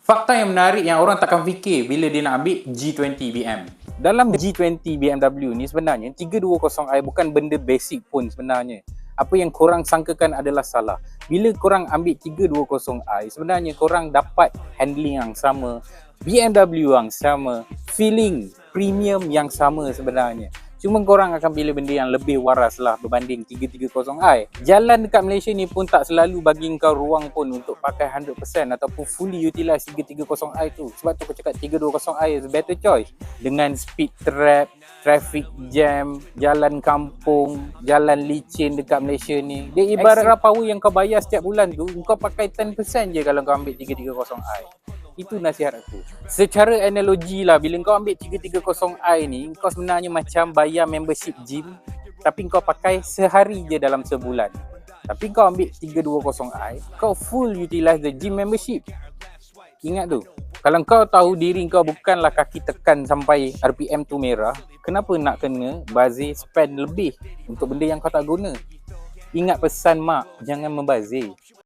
Fakta yang menarik yang orang takkan fikir bila dia nak ambil G20 BM. Dalam G20 BMW ni sebenarnya 320i bukan benda basic pun sebenarnya. Apa yang korang sangkakan adalah salah. Bila korang ambil 320i, sebenarnya korang dapat handling yang sama, BMW yang sama, feeling premium yang sama sebenarnya. Cuma korang akan pilih benda yang lebih waras lah berbanding 330i. Jalan dekat Malaysia ni pun tak selalu bagi kau ruang pun untuk pakai 100% ataupun fully utilize 330i tu. Sebab tu aku cakap 320i is a better choice. Dengan speed trap, traffic jam, jalan kampung, jalan licin dekat Malaysia ni. Dia ibarat extra power yang kau bayar setiap bulan tu, kau pakai 10% je kalau kau ambil 330i. Itu nasihat aku. Secara analogi lah, bila kau ambil 330i ni, kau sebenarnya macam bayar membership gym, tapi kau pakai sehari je dalam sebulan. Tapi kau ambil 320i, kau full utilize the gym membership. Ingat tu. Kalau kau tahu diri kau bukanlah kaki tekan sampai RPM tu merah, kenapa nak kena bazir spend lebih untuk benda yang kau tak guna? Ingat pesan mak, jangan membazir.